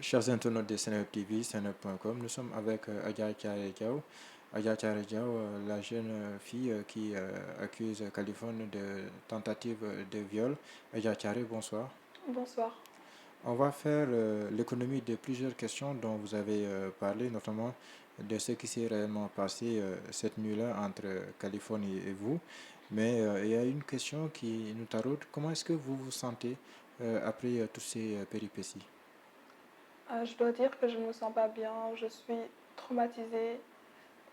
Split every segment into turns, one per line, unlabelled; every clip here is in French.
Chers internautes de Seneweb TV, seneweb.com, nous sommes avec Adja Thiaré Diaw. Adja Thiaré Diaw, la jeune fille qui accuse Kaliphone de tentative de viol. Adja Thiaré, bonsoir.
Bonsoir.
On va faire l'économie de plusieurs questions dont vous avez parlé, notamment de ce qui s'est réellement passé cette nuit-là entre Kaliphone et vous. Mais il y a une question qui nous taraude. Comment est-ce que vous vous sentez après toutes ces péripéties?
Je dois dire que je ne me sens pas bien, je suis traumatisée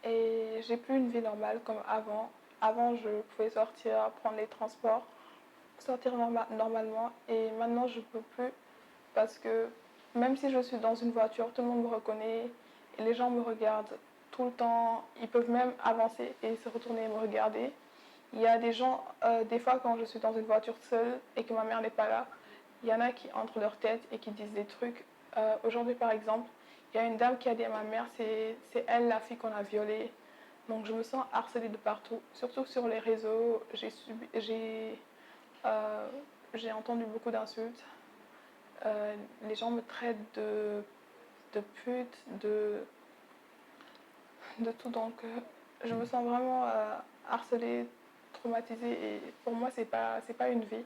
et j'ai plus une vie normale comme avant. Avant, je pouvais sortir, prendre les transports, sortir normalement et maintenant je ne peux plus parce que même si je suis dans une voiture, tout le monde me reconnaît et les gens me regardent tout le temps. Ils peuvent même avancer et se retourner et me regarder. Il y a des gens, des fois quand je suis dans une voiture seule et que ma mère n'est pas là, il y en a qui entrent leur tête et qui disent des trucs. Aujourd'hui par exemple, il y a une dame qui a dit à ma mère, c'est elle la fille qu'on a violée. Donc je me sens harcelée de partout, surtout sur les réseaux. Euh, j'ai entendu beaucoup d'insultes. Les gens me traitent de pute, de tout. Donc je me sens vraiment harcelée, traumatisée et pour moi c'est pas une vie.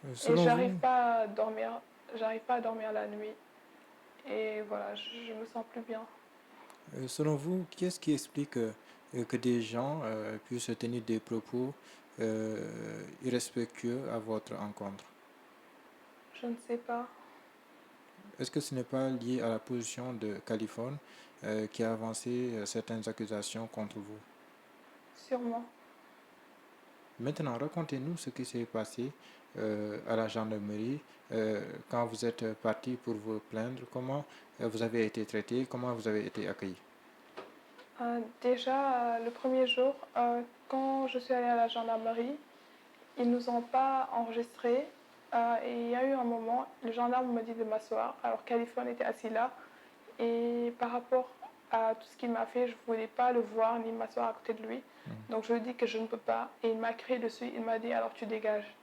Et
Selon vous,
j'arrive pas à dormir la nuit. Et voilà, je me sens plus bien.
selon vous, qu'est-ce qui explique que des gens puissent tenir des propos irrespectueux à votre encontre?
Je ne sais pas,
Est-ce que ce n'est pas lié à la position de Californie qui a avancé certaines accusations contre vous?
sûrement.
Maintenant, racontez-nous ce qui s'est passé à la gendarmerie quand vous êtes parti pour vous plaindre. Comment vous avez été traité, comment vous avez été accueilli?
Déjà, le premier jour, quand je suis allée à la gendarmerie, ils nous ont pas enregistrés. Et il y a eu un moment, le gendarme me dit de m'asseoir, alors qu'Alifone était assis là. Et par rapport à tout ce qu'il m'a fait, je ne voulais pas le voir ni m'asseoir à côté de lui. Donc je lui ai dit que je ne peux pas. Et il m'a crié dessus, il m'a dit alors tu dégages.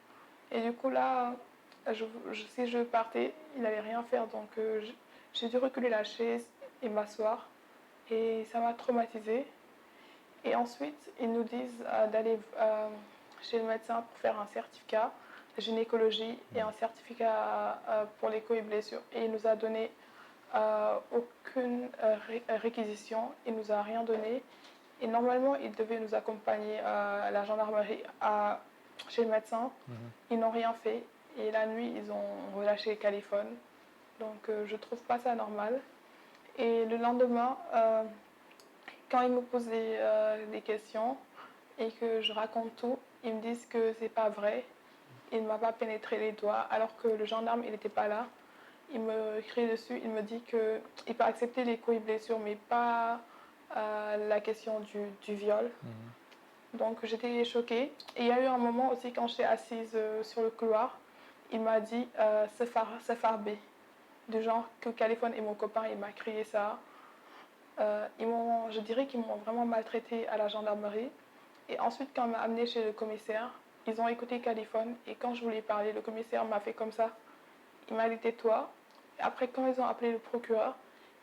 Et du coup là, si je partais, il n'allait rien faire. Donc j'ai dû reculer la chaise et m'asseoir. Et ça m'a traumatisée. Et ensuite, ils nous disent d'aller chez le médecin pour faire un certificat de gynécologie et un certificat pour l'écho et blessures. Et il nous a donné aucune réquisition, il nous a rien donné. Et normalement, ils devaient nous accompagner à la gendarmerie chez le médecin. Ils n'ont rien fait. Et la nuit, ils ont relâché Caliphone. Donc, je trouve pas ça normal. Et le lendemain, quand ils me posent des questions et que je raconte tout, ils me disent que c'est pas vrai. Il ne m'a pas pénétré les doigts alors que le gendarme, il n'était pas là. Il me crie dessus, il me dit qu'il peut accepter les coups et blessures, mais pas la question du viol. Donc j'étais choquée. Et il y a eu un moment aussi quand j'étais assise sur le couloir, il m'a dit se farber. Du genre que Caliphone et mon copain, il m'a crié ça. Je dirais qu'ils m'ont vraiment maltraité à la gendarmerie. Et ensuite, quand on m'a amené chez le commissaire, ils ont écouté Caliphone. Et quand je voulais parler, le commissaire m'a fait comme ça. Il m'a dit tais-toi. Après, quand ils ont appelé le procureur,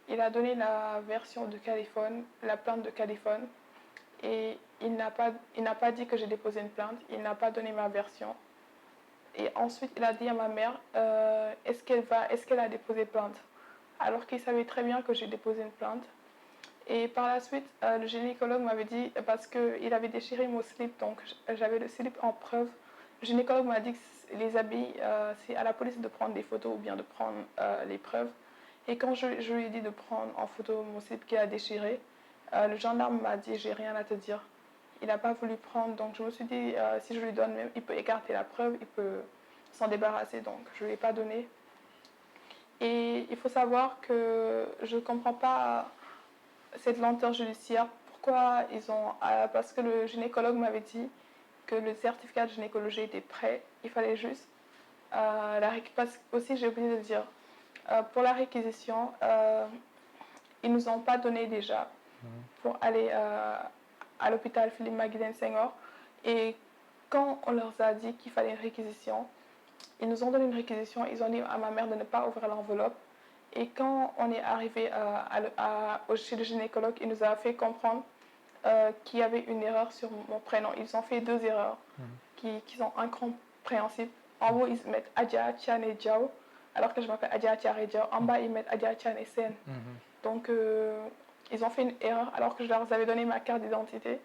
il a donné la version de Caliphone, la plainte de Caliphone. Et il n'a pas dit que j'ai déposé une plainte. Il n'a pas donné ma version. Et ensuite, il a dit à ma mère est-ce qu'elle a déposé plainte alors qu'il savait très bien que j'ai déposé une plainte. Et par la suite, le gynécologue m'avait dit, parce qu'il avait déchiré mon slip, donc j'avais le slip en preuve. Le gynécologue m'a dit que les habits, c'est à la police de prendre des photos ou bien de prendre les preuves. Et quand je lui ai dit de prendre en photo mon slip qu'il a déchiré, le gendarme m'a dit j'ai rien à te dire. Il n'a pas voulu prendre, donc je me suis dit si je lui donne, même, il peut écarter la preuve, il peut s'en débarrasser, donc je ne lui ai pas donné. Et il faut savoir que je ne comprends pas cette lenteur judiciaire. Pourquoi ils ont. Parce que le gynécologue m'avait dit que le certificat de gynécologie était prêt. Il fallait juste. Parce que aussi, j'ai oublié de dire, pour la réquisition, ils ne nous ont pas donné déjà pour aller à l'hôpital Philippe Maguilène Senghor. Et quand on leur a dit qu'il fallait une réquisition, ils nous ont donné une réquisition. Ils ont dit à ma mère de ne pas ouvrir l'enveloppe. Et quand on est arrivé chez le gynécologue, il nous a fait comprendre qu'il y avait une erreur sur mon prénom. Ils ont fait deux erreurs qui sont incompréhensibles. En haut, ils mettent Adja, Tian et Diao, alors que je m'appelle Adja, Tiar et Diao. En bas, ils mettent Adja, Tian et Sen. Donc, ils ont fait une erreur alors que je leur avais donné ma carte d'identité.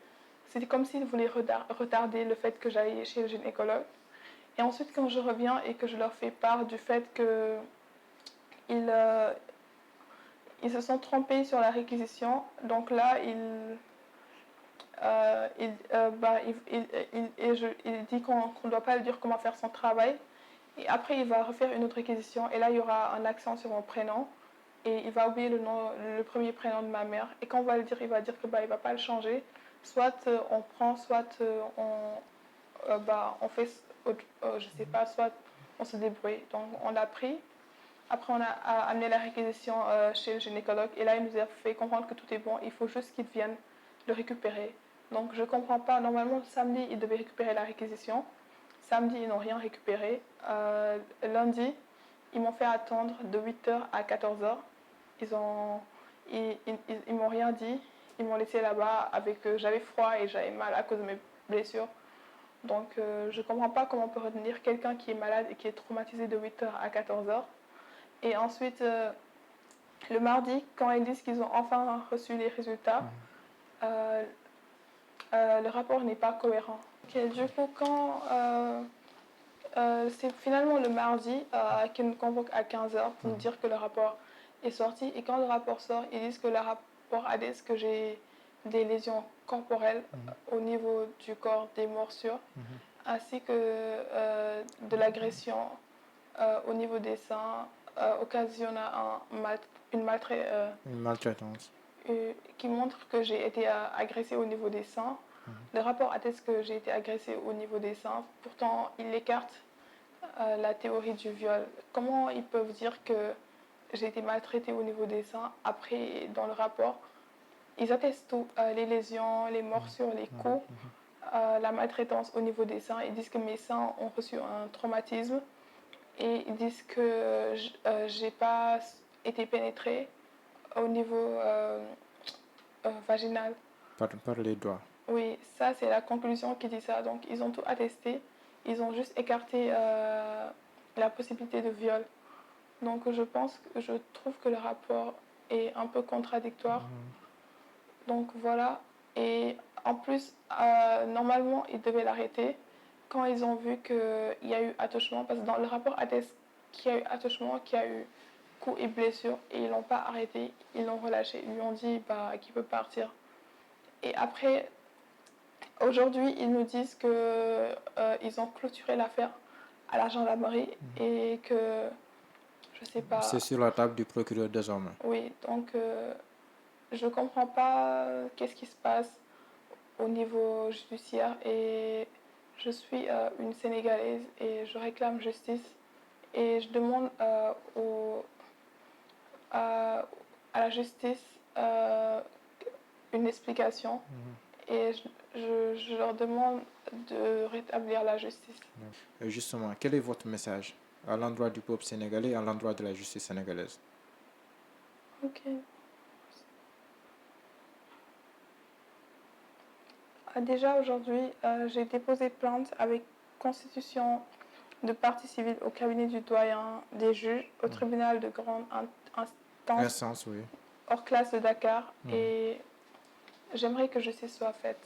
C'était comme s'ils voulaient retarder le fait que j'aille chez le gynécologue. Et ensuite, quand je reviens et que je leur fais part du fait qu'ils se sont trompés sur la réquisition, donc là, il dit qu'on ne doit pas lui dire comment faire son travail. Et après, il va refaire une autre réquisition. Et là, il y aura un accent sur mon prénom. Et il va oublier le premier prénom de ma mère. Et quand on va le dire, il va dire que il ne va pas le changer. Soit on prend, soit on fait, je sais pas, soit on se débrouille. Donc on l'a pris. Après, on a amené la réquisition chez le gynécologue. Et là, il nous a fait comprendre que tout est bon. Il faut juste qu'ils viennent le récupérer. Donc je ne comprends pas. Normalement, samedi, ils devaient récupérer la réquisition. Samedi, ils n'ont rien récupéré. Lundi, ils m'ont fait attendre de 8h à 14h. Ils m'ont rien dit. Ils m'ont laissé là-bas avec... j'avais froid et j'avais mal à cause de mes blessures. Donc je ne comprends pas comment on peut retenir quelqu'un qui est malade et qui est traumatisé de 8h à 14h. Et ensuite, le mardi, quand ils disent qu'ils ont enfin reçu les résultats, le rapport n'est pas cohérent. Okay, du coup, quand c'est finalement le mardi qu'ils nous convoquent à 15h pour nous dire que le rapport est sorti. Et quand le rapport sort, ils disent que le rapport atteste que j'ai des lésions corporelles au niveau du corps, des morsures, ainsi que de l'agression au niveau des seins, occasionnant une
maltraitance.
Qui montre que j'ai été agressée au niveau des seins. Le rapport atteste que j'ai été agressée au niveau des seins. Pourtant, il écarte la théorie du viol. Comment ils peuvent dire que j'ai été maltraitée au niveau des seins? Après, dans le rapport, ils attestent tout. Les lésions, les morsures, les coups, la maltraitance au niveau des seins. Ils disent que mes seins ont reçu un traumatisme. Et ils disent que j'ai pas été pénétrée au niveau vaginal.
Par les doigts.
Oui, ça c'est la conclusion qui dit ça. Donc ils ont tout attesté. Ils ont juste écarté la possibilité de viol. Donc je trouve que le rapport est un peu contradictoire. Donc voilà. Et en plus, normalement, ils devaient l'arrêter quand ils ont vu qu'il y a eu attouchement. Parce que dans le rapport atteste qu'il y a eu attouchement, qu'il y a eu coups et blessures. Et ils ne l'ont pas arrêté. Ils l'ont relâché. Ils lui ont dit qu'il peut partir. Et après, aujourd'hui, ils nous disent qu'ils ont clôturé l'affaire à la gendarmerie et que, je sais pas...
C'est sur la table du procureur désormais.
Oui, donc je ne comprends pas qu'est-ce qui se passe au niveau judiciaire et je suis une Sénégalaise et je réclame justice et je demande à la justice une explication. Et je leur demande de rétablir la justice.
Justement, quel est votre message à l'endroit du peuple sénégalais et à l'endroit de la justice sénégalaise?
Ok. Déjà aujourd'hui, j'ai déposé plainte avec constitution de partie civile au cabinet du doyen des juges, au tribunal de grande instance
Oui.
hors classe de Dakar et j'aimerais que justice soit faite.